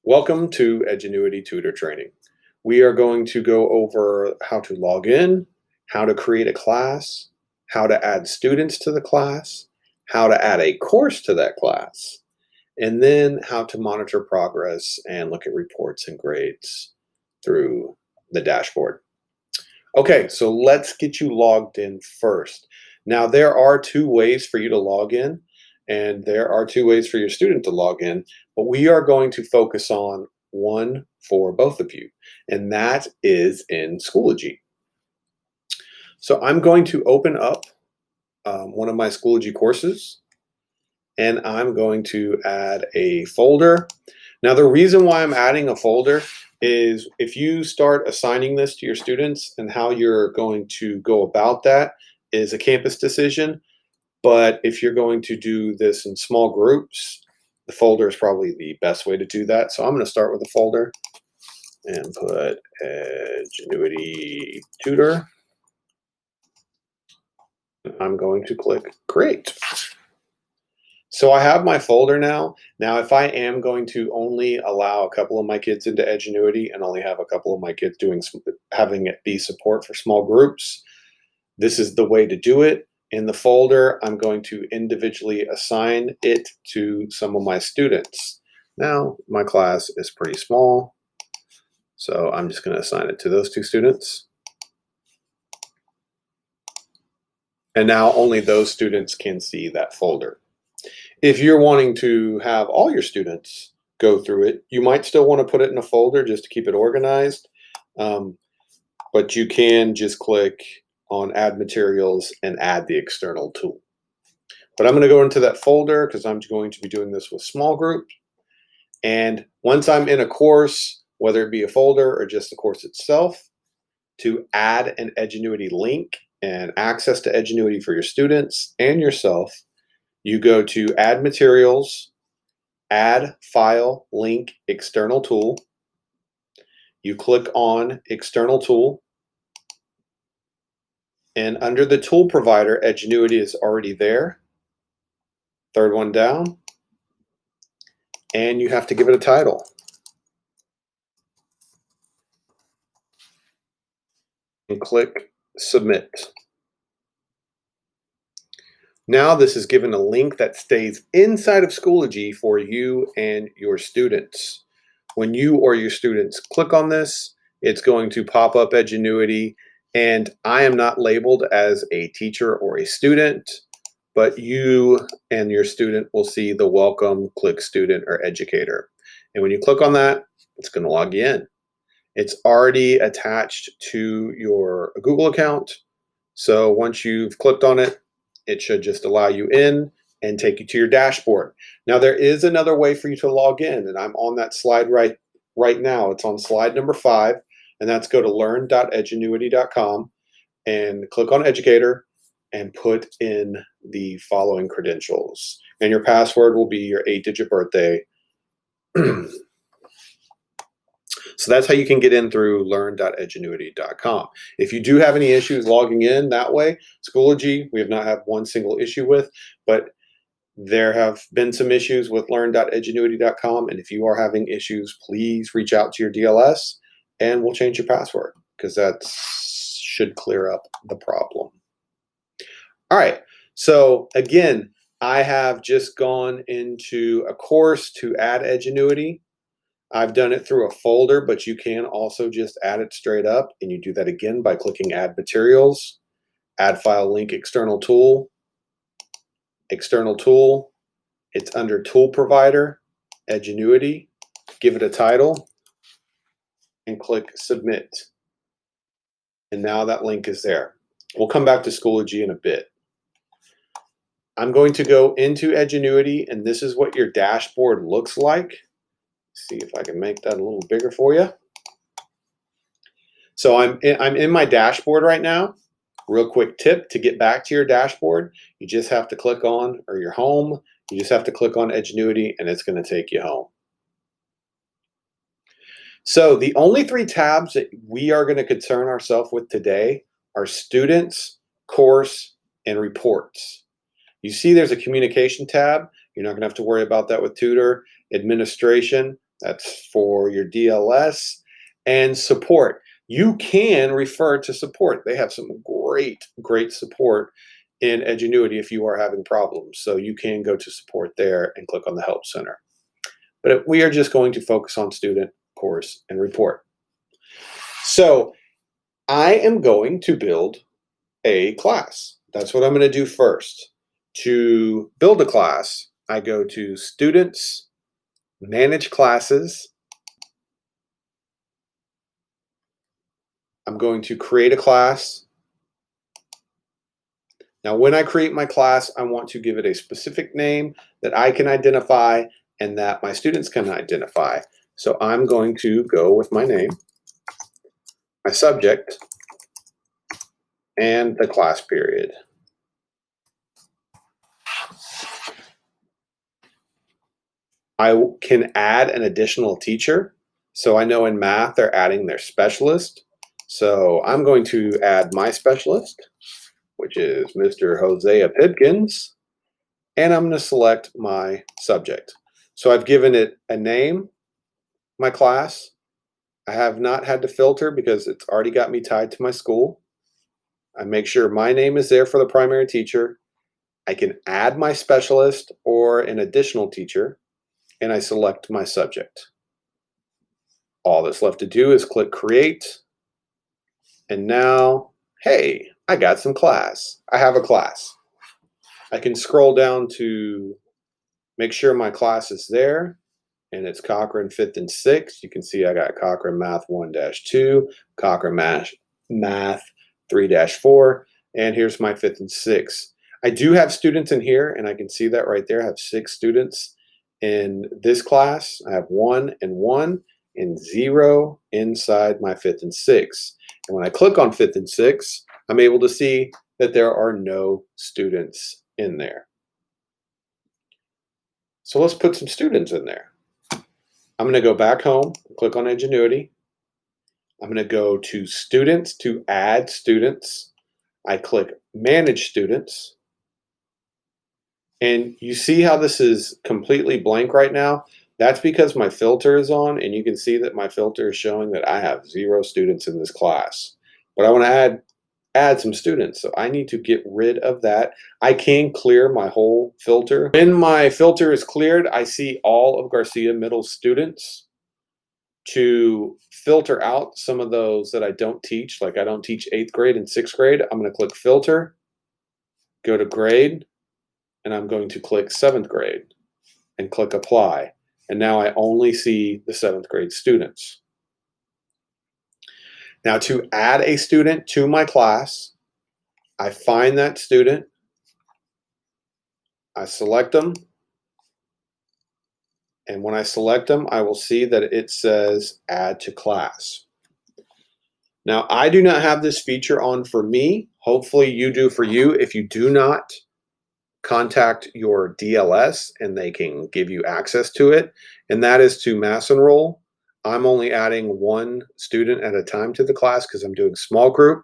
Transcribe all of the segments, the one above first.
Welcome to Edgenuity Tutor Training. We are going to go over how to log in, how to create a class, how to add students to the class, how to add a course to that class, and then how to monitor progress and look at reports and grades through the dashboard. Okay, so let's get you logged in first. Now, there are two ways for you to log in, and there are two ways for your student to log in, but we are going to focus on one for both of you, and that is in Schoology. So I'm going to open up one of my Schoology courses, and I'm going to add a folder. Now, the reason why I'm adding a folder is if you start assigning this to your students, and how you're going to go about that is a campus decision. But if you're going to do this in small groups, the folder is probably the best way to do that. So I'm going to start with a folder and put Edgenuity Tutor. I'm going to click Create. So I have my folder now. Now, if I am going to only allow a couple of my kids into Edgenuity and only have a couple of my kids having it be support for small groups, this is the way to do it. In the folder, I'm going to individually assign it to some of my students. Now, my class is pretty small, so I'm just going to assign it to those two students. And now only those students can see that folder. If you're wanting to have all your students go through it, you might still want to put it in a folder just to keep it organized. But you can just click on Add Materials and add the external tool. But I'm going to go into that folder because I'm going to be doing this with small groups. And once I'm in a course, whether it be a folder or just the course itself, to add an Edgenuity link and access to Edgenuity for your students and yourself, you go to Add Materials, Add File, Link, External Tool. You click on External Tool. And under the tool provider, Edgenuity is already there. Third one down. And you have to give it a title. And click Submit. Now this is given a link that stays inside of Schoology for you and your students. When you or your students click on this, it's going to pop up Edgenuity, and I am not labeled as a teacher or a student, but you and your student will see the welcome, click student or educator. And when you click on that, it's going to log you in. It's already attached to your Google account. So once you've clicked on it, it should just allow you in and take you to your dashboard. Now, there is another way for you to log in, and I'm on that slide right now. It's on slide number 5, and that's go to learn.edgenuity.com and click on Educator and put in the following credentials. And your password will be your 8-digit birthday. So that's how you can get in through learn.edgenuity.com. If you do have any issues logging in that way, Schoology, we have not had one single issue with, but there have been some issues with learn.edgenuity.com. And if you are having issues, please reach out to your DLS and we'll change your password because that should clear up the problem. All right. So again, I have just gone into a course to add Edgenuity. I've done it through a folder, but you can also just add it straight up, and you do that again by clicking Add Materials, Add File, Link, External Tool. External Tool, it's under Tool Provider, Edgenuity. Give it a title, and click Submit. And now that link is there. We'll come back to Schoology in a bit. I'm going to go into Edgenuity, and this is what your dashboard looks like. See if I can make that a little bigger for you. So I'm in my dashboard right now. Real quick tip to get back to your dashboard, you just have to click on, or your home, you just have to click on Edgenuity and it's going to take you home. So the only 3 tabs that we are going to concern ourselves with today are students, course, and reports. You see there's a communication tab. You're not going to have to worry about that with Tutor. Administration, That's for your DLS and support. You can refer to support. They have some great support in Edgenuity if you are having problems. So you can go to support there and click on the Help Center. But we are just going to focus on student, course, and report. So I am going to build a class. That's what I'm going to do first. To build a class, I go to Students, Manage Classes. I'm going to create a class. Now, when I create my class, I want to give it a specific name that I can identify and that my students can identify. So I'm going to go with my name, my subject, and the class period. I can add an additional teacher. So I know in math they're adding their specialist. So I'm going to add my specialist, which is Mr. Hosea Pipkins, and I'm going to select my subject. So I've given it a name, my class. I have not had to filter because it's already got me tied to my school. I make sure my name is there for the primary teacher. I can add my specialist or an additional teacher, and I select my subject. All that's left to do is click Create, and now, hey, I got some class. I have a class. I can scroll down to make sure my class is there, and it's Cochrane 5th and 6th. You can see I got Cochrane Math 1-2, Cochrane Math 3-4, and here's my 5th and 6th. I do have students in here, and I can see that right there. I have 6 students in this class. I have 1 and 1 and 0 inside my 5th and 6th. And when I click on 5th and 6th, I'm able to see that there are no students in there. So let's put some students in there. I'm going to go back home, click on Edgenuity. I'm going to go to Students to add students. I click Manage Students. And you see how this is completely blank right now? That's because my filter is on, and you can see that my filter is showing that I have 0 students in this class. But I want to add some students, so I need to get rid of that. I can clear my whole filter. When my filter is cleared, I see all of Garcia Middle students. To filter out some of those that I don't teach, like I don't teach 8th grade and 6th grade, I'm going to click Filter, go to Grade, and I'm going to click 7th grade and click Apply. And now I only see the 7th grade students. Now to add a student to my class, I find that student, I select them, and when I select them, I will see that it says Add to Class. Now, I do not have this feature on for me. Hopefully you do for you. If you do not, contact your DLS and they can give you access to it. And that is to mass enroll. I'm only adding 1 student at a time to the class because I'm doing small group.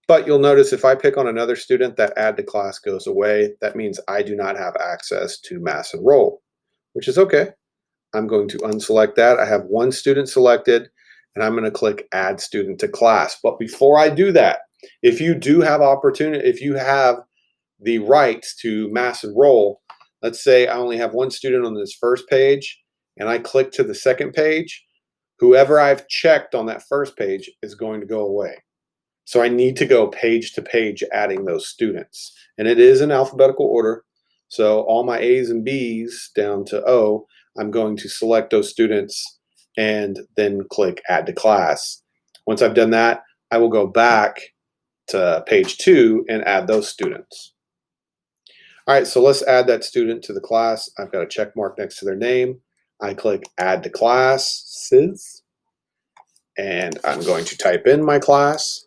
But you'll notice if I pick on another student, that add to class goes away. That means I do not have access to mass enroll, which is okay. I'm going to unselect that. I have 1 student selected, and I'm going to click Add Student to Class. But before I do that, if you do have opportunity, if you have the rights to mass enroll, let's say I only have 1 student on this first page, and I click to the second page, whoever I've checked on that first page is going to go away. So I need to go page to page adding those students. And it is in alphabetical order. So all my A's and B's down to O, I'm going to select those students and then click Add to Class. Once I've done that, I will go back to page 2 and add those students. All right, so let's add that student to the class. I've got a check mark next to their name. I click Add to Classes, and I'm going to type in my class.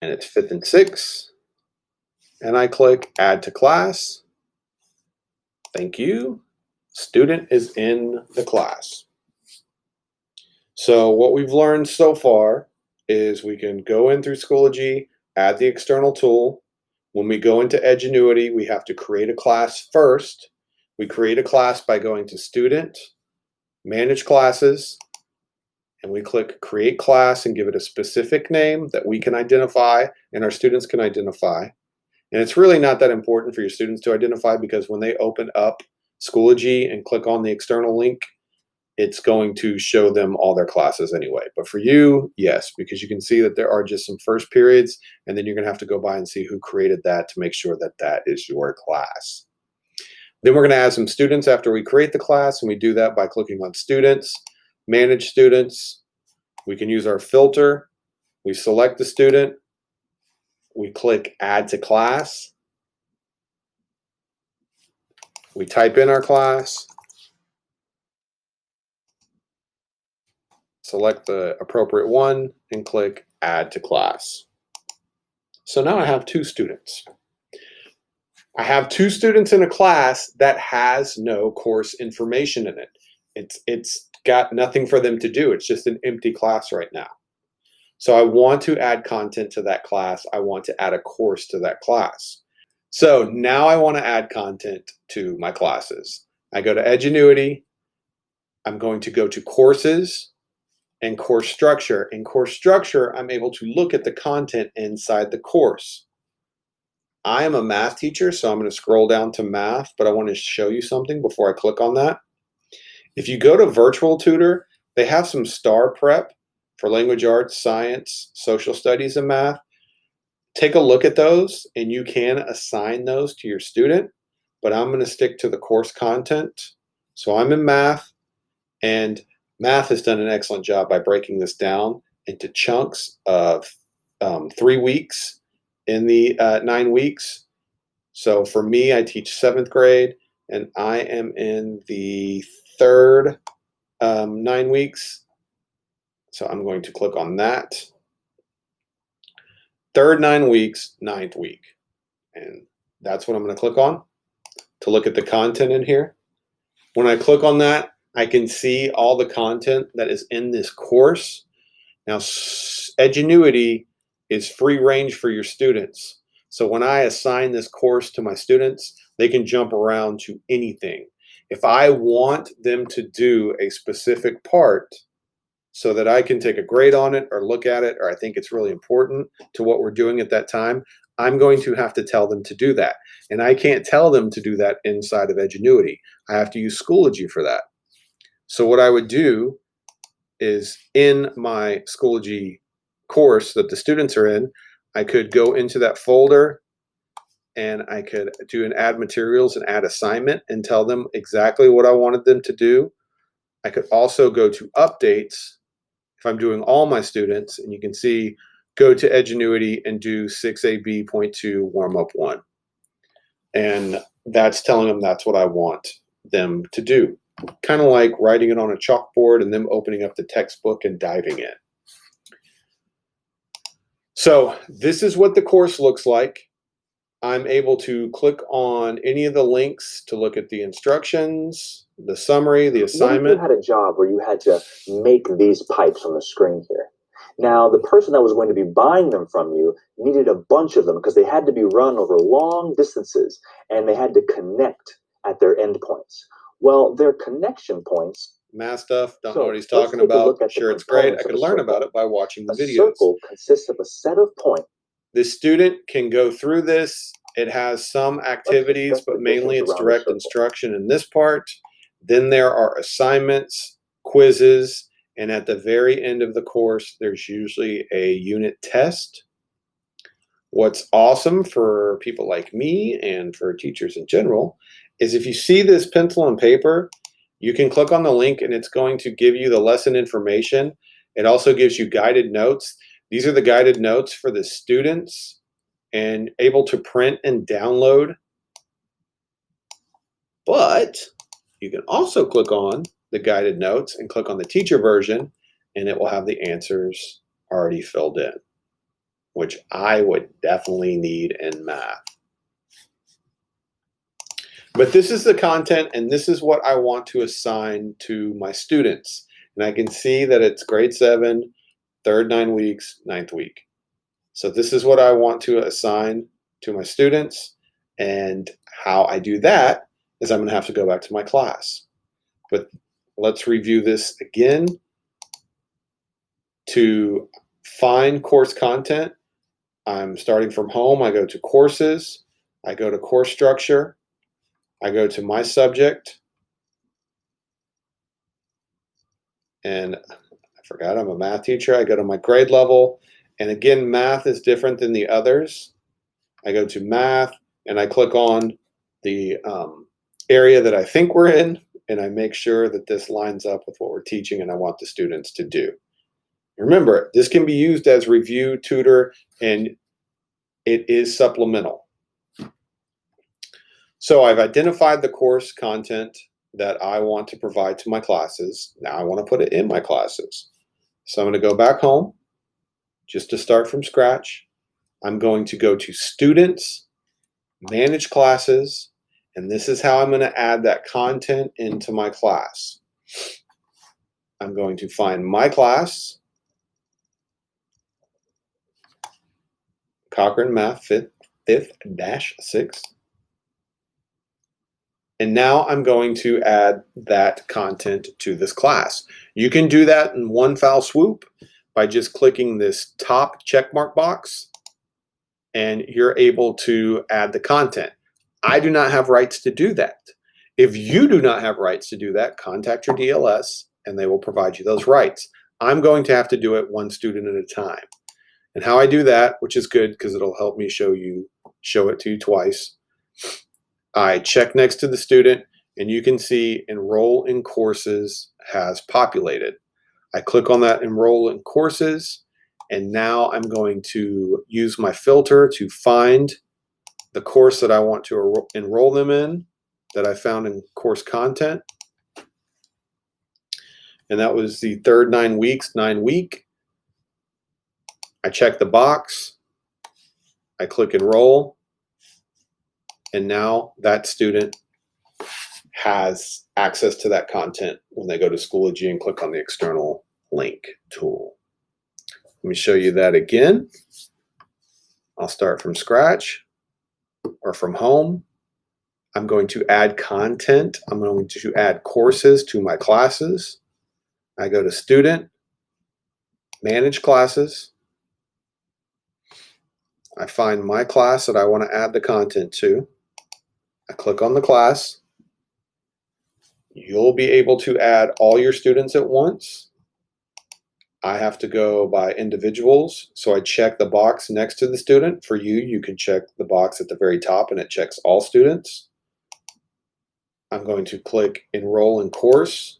And it's 5th and 6th. And I click Add to Class. Thank you. Student is in the class. So what we've learned so far is we can go in through Schoology, add the external tool. When we go into Edgenuity, we have to create a class first. We create a class by going to Student, Manage Classes, and we click Create Class and give it a specific name that we can identify and our students can identify. And it's really not that important for your students to identify, because when they open up Schoology and click on the external link, it's going to show them all their classes anyway. But for you, yes, because you can see that there are just some first periods, and then you're going to have to go by and see who created that to make sure that that is your class. Then we're going to add some students after we create the class, and we do that by clicking on Students, Manage Students. We can use our filter. We select the student. We click Add to Class. We type in our class. Select the appropriate one and click Add to Class. So now I have 2 students. I have 2 students in a class that has no course information in it. It's got nothing for them to do. It's just an empty class right now. So I want to add content to that class. I want to add a course to that class. So now I want to add content to my classes. I go to Edgenuity. I'm going to go to Courses and Course Structure. In Course Structure, I'm able to look at the content inside the course. I am a math teacher, so I'm going to scroll down to math, but I want to show you something before I click on that. If you go to Virtual Tutor, they have some STAR prep for language arts, science, social studies, and math. Take a look at those, and you can assign those to your student, but I'm going to stick to the course content. So I'm in math, and math has done an excellent job by breaking this down into chunks of 3 weeks in the 9 weeks. So for me, I teach 7th grade, and I am in the third 9 weeks. So I'm going to click on that. Third 9 weeks, 9th week. And that's what I'm going to click on to look at the content in here. When I click on that, I can see all the content that is in this course. Now, Edgenuity is free range for your students. So when I assign this course to my students, they can jump around to anything. If I want them to do a specific part so that I can take a grade on it or look at it, or I think it's really important to what we're doing at that time, I'm going to have to tell them to do that. And I can't tell them to do that inside of Edgenuity. I have to use Schoology for that. So what I would do is, in my Schoology course that the students are in, I could go into that folder and I could do an add materials and add assignment and tell them exactly what I wanted them to do. I could also go to updates if I'm doing all my students, and you can see, go to Edgenuity and do 6AB.2 warm up 1. And that's telling them that's what I want them to do. Kind of like writing it on a chalkboard and them opening up the textbook and diving in. So this is what the course looks like. I'm able to click on any of the links to look at the instructions, the summary, the assignment. What if you had a job where you had to make these pipes on the screen here? Now, the person that was going to be buying them from you needed a bunch of them because they had to be run over long distances and they had to connect at their endpoints. Well, their connection points. Math stuff, don't know what he's talking about. Sure, it's great. I could learn about it by watching the videos. A circle consists of a set of points. The student can go through this. It has some activities, but mainly it's direct instruction in this part. Then there are assignments, quizzes, and at the very end of the course, there's usually a unit test. What's awesome for people like me and for teachers in general is if you see this pencil and paper, you can click on the link and it's going to give you the lesson information. It also gives you guided notes. These are the guided notes for the students and able to print and download. But you can also click on the guided notes and click on the teacher version, and it will have the answers already filled in, which I would definitely need in math. But this is the content, and this is what I want to assign to my students. And I can see that it's grade 7, third 9 weeks, 9th week. So this is what I want to assign to my students, and how I do that is I'm going to have to go back to my class. But let's review this again. To find course content, I'm starting from home. I go to courses. I go to course structure. I go to my subject. And I forgot I'm a math teacher. I go to my grade level. And again, math is different than the others. I go to math and I click on the area that I think we're in, and I make sure that this lines up with what we're teaching and I want the students to do. Remember, this can be used as review, tutor, and it is supplemental. So I've identified the course content that I want to provide to my classes. Now I want to put it in my classes. So I'm going to go back home just to start from scratch. I'm going to go to Students, Manage Classes, and this is how I'm going to add that content into my class. I'm going to find my class, Cochrane Math 5th-6th. And now I'm going to add that content to this class. You can do that in one foul swoop by just clicking this top checkmark box, and you're able to add the content. I do not have rights to do that. If you do not have rights to do that, contact your DLS and they will provide you those rights. I'm going to have to do it one student at a time. And how I do that, which is good because it'll help me show it to you twice. I check next to the student and you can see Enroll in Courses has populated. I click on that Enroll in Courses, and now I'm going to use my filter to find the course that I want to enroll them in that I found in course content. And that was the third 9 weeks, 9 week. I check the box. I click Enroll. And now that student has access to that content when they go to Schoology and click on the external link tool. Let me show you that again. I'll start from scratch or from home. I'm going to add content. I'm going to add courses to my classes. I go to Student, Manage Classes. I find my class that I want to add the content to. I click on the class. You'll be able to add all your students at once. I have to go by individuals, so I check the box next to the student. For you, you can check the box at the very top and it checks all students. I'm going to click Enroll in Course.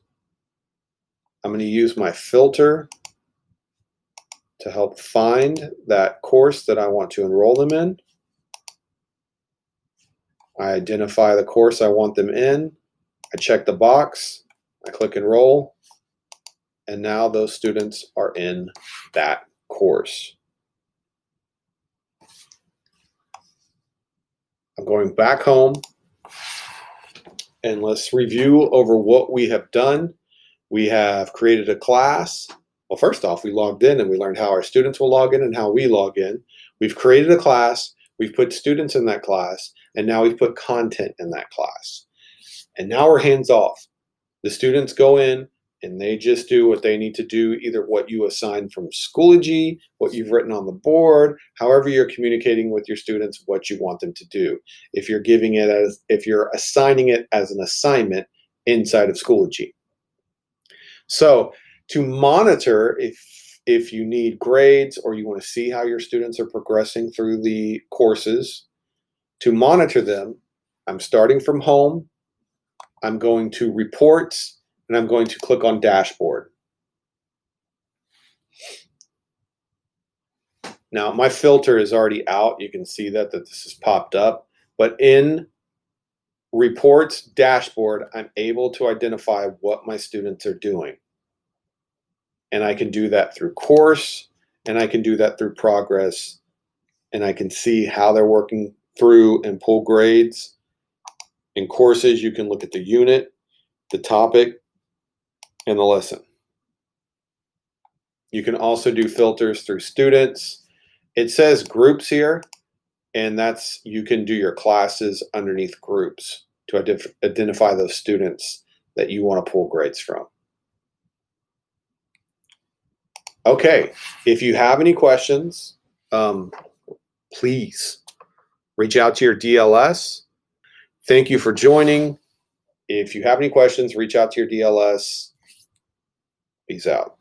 I'm going to use my filter to help find that course that I want to enroll them in. I identify the course I want them in. I check the box. I click Enroll. And now those students are in that course. I'm going back home and let's review over what we have done. We have created a class. Well, first off, we logged in and we learned how our students will log in and how we log in. We've created a class, we've put students in that class, and now we've put content in that class. And now we're hands off. The students go in and they just do what they need to do, either what you assign from Schoology, what you've written on the board, however you're communicating with your students, what you want them to do. If you're assigning it as an assignment inside of Schoology. So to monitor if you need grades or you want to see how your students are progressing through the courses, to monitor them, I'm starting from home. I'm going to Reports, and I'm going to click on Dashboard. Now, my filter is already out. You can see that this has popped up. But in Reports, Dashboard, I'm able to identify what my students are doing. And I can do that through course, and I can do that through progress, and I can see how they're working through and pull grades. In courses, you can look at the unit, the topic, and the lesson. You can also do filters through students. It says groups here, and you can do your classes underneath groups to identify those students that you want to pull grades from. Okay, if you have any questions, please reach out to your DLS. Thank you for joining. If you have any questions, reach out to your DLS. Peace out.